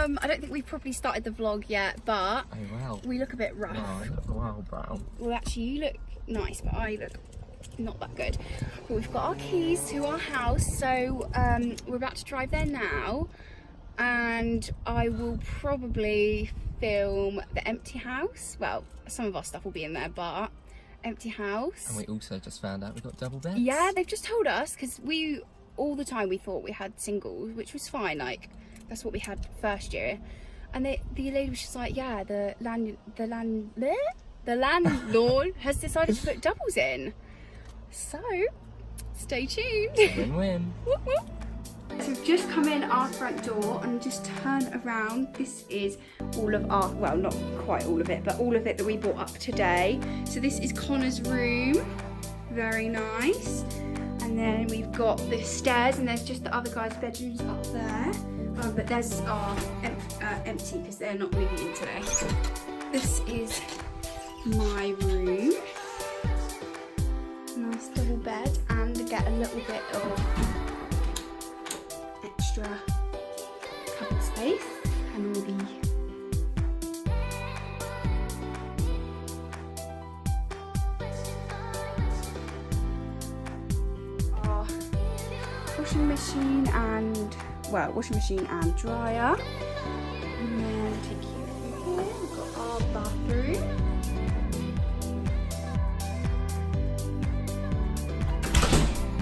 I don't think we've properly started the vlog yet, but we look a bit rough. No, I look well brown. Well, actually, you look nice, but I look not that good. But we've got our keys to our house, so we're about to drive there now, and I will probably film the empty house. Well, some of our stuff will be in there, but empty house. And we also just found out we've got double beds. Yeah, they've just told us, because all the time we thought we had singles, which was fine, like that's what we had first year, and the lady was just like, yeah, the landlord has decided to put doubles in, so stay tuned. Win-win. So we've just come in our front door and just turn around. This is all of our, well, not quite all of it, but all of it that we bought up today. So this is Connor's room, very nice. And then we've got the stairs, and there's just the other guys' bedrooms up there. But there's our empty because they're not moving in today. This is my room. Nice double bed, and get a little bit of extra cupboard space, and all the washing machine and dryer. And then take you through here. We've got our bathroom.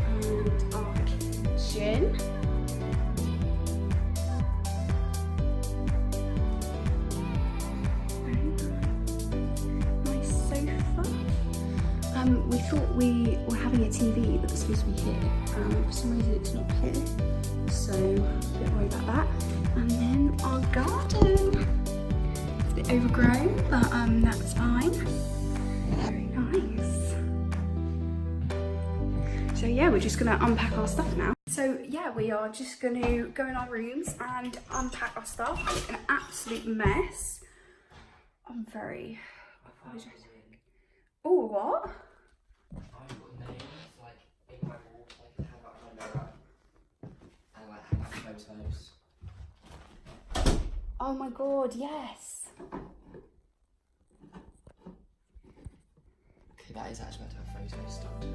And our kitchen. Nice sofa. We thought we were having a TV that was supposed to be here. For some reason it's not here, so a bit worried about that. And then our garden. It's a bit overgrown, but that's fine. Very nice. So yeah, we're just gonna unpack our stuff now. So yeah, we are just gonna go in our rooms and unpack our stuff. It's an absolute mess. I'm very apologising. Oh, what? Oh my god, yes. Okay, that is actually meant to have photos stuck to it.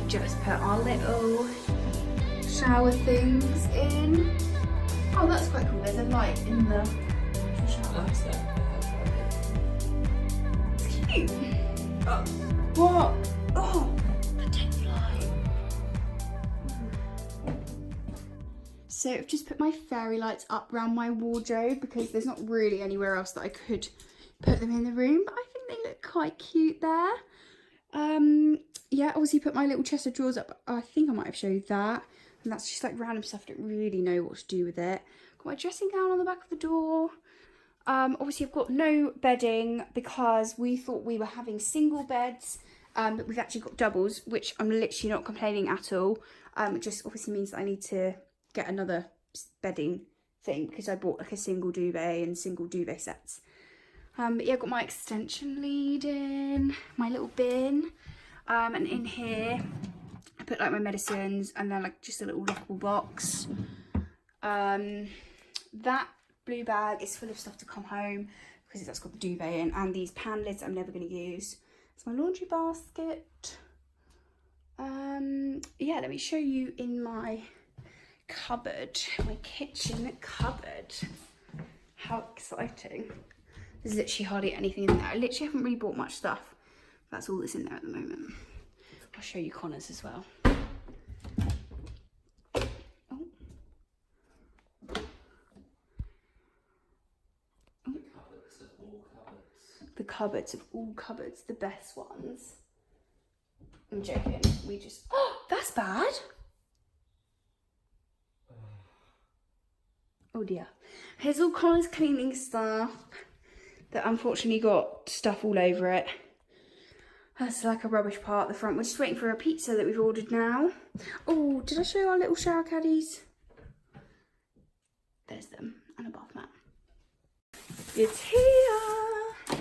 Just put our little shower things in. Oh, that's quite cool. There's a light in the shower. Nice there. It's cute. Oh. What? Oh, the dead fly. So I've just put my fairy lights up around my wardrobe because there's not really anywhere else that I could put them in the room, but I think they look quite cute there. Yeah, obviously put my little chest of drawers up. I think I might have showed that. And that's just like random stuff. I don't really know what to do with it. Got my dressing gown on the back of the door. Obviously I've got no bedding because we thought we were having single beds. But we've actually got doubles, which I'm literally not complaining at all. It just obviously means that I need to get another bedding thing because I bought like a single duvet and single duvet sets. But yeah, I've got my extension lead in, my little bin. And in here, I put like my medicines and then like just a little lockable box. That blue bag is full of stuff to come home because that's got the duvet in, and these pan lids I'm never going to use. It's my laundry basket. Yeah, let me show you in my cupboard, my kitchen cupboard. How exciting. There's literally hardly anything in there. I literally haven't really bought much stuff. That's all that's in there at the moment. I'll show you Connor's as well. Oh. The cupboards of all cupboards, the best ones. I'm joking. We just. Oh, that's bad. Oh dear. Here's all Connor's cleaning stuff that unfortunately got stuff all over it. That's like a rubbish part at the front. We're just waiting for a pizza that we've ordered now. Oh, did I show you our little shower caddies? There's them, and a bath mat. It's here.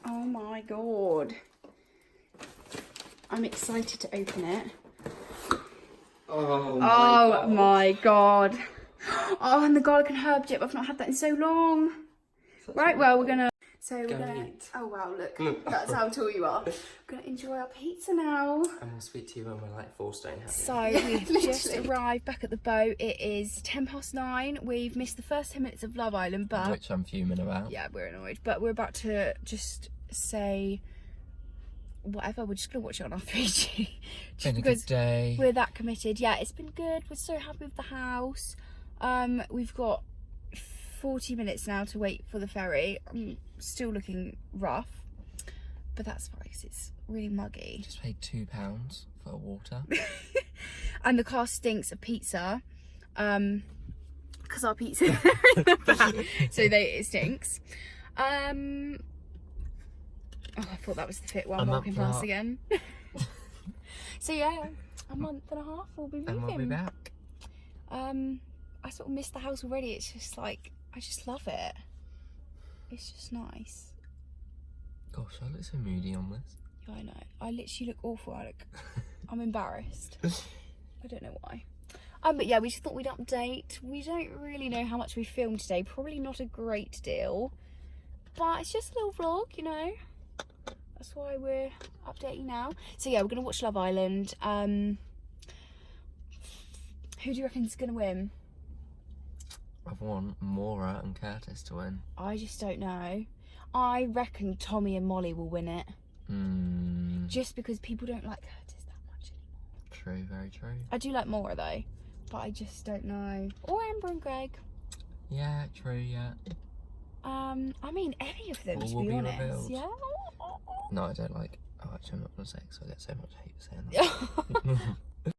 Oh my god. I'm excited to open it. Oh my god. Oh, and the garlic and herb dip. I've not had that in so long. Right, well, we're gonna. So we're gonna. Eat. Oh wow, look. That's how tall you are. We're gonna enjoy our pizza now. And we'll speak to you when we're like 4 stone happy. So we've just arrived back at the boat. It is 9:10. We've missed the first 10 minutes of Love Island, but Which I'm fuming about. yeah, we're annoyed. But we're about to just say whatever. We're just gonna watch it on our 3G. Been a good day. We're that committed. Yeah, it's been good. We're so happy with the house. We've got 40 minutes now to wait for the ferry. I'm still looking rough, but that's fine because it's really muggy. Just paid £2 for water. And the car stinks of pizza, because our pizza in the back, so it stinks. Oh, I thought that was the fit while I'm walking past again. So yeah, a month and a half we'll be moving. And we'll be back. I sort of missed the house already. It's just like, I just love it. It's just nice. Gosh, I look so moody on this. Yeah, I know. I literally look awful. I'm embarrassed. I don't know why. But yeah, we just thought we'd update. We don't really know how much we filmed today. Probably not a great deal. But it's just a little vlog, you know. That's why we're updating now. So yeah, we're going to watch Love Island. Who do you reckon is going to win? I want Maura and Curtis to win. I just don't know. I reckon Tommy and Molly will win it. Just because people don't like Curtis that much anymore. True, very true. I do like Maura though, but I just don't know. Or Amber and Greg. Yeah, true, yeah. I mean, any of them, All to will be be honest. revealed. Yeah. No, I don't like. Oh, actually, I'm not gonna say it because I get so much hate for saying that.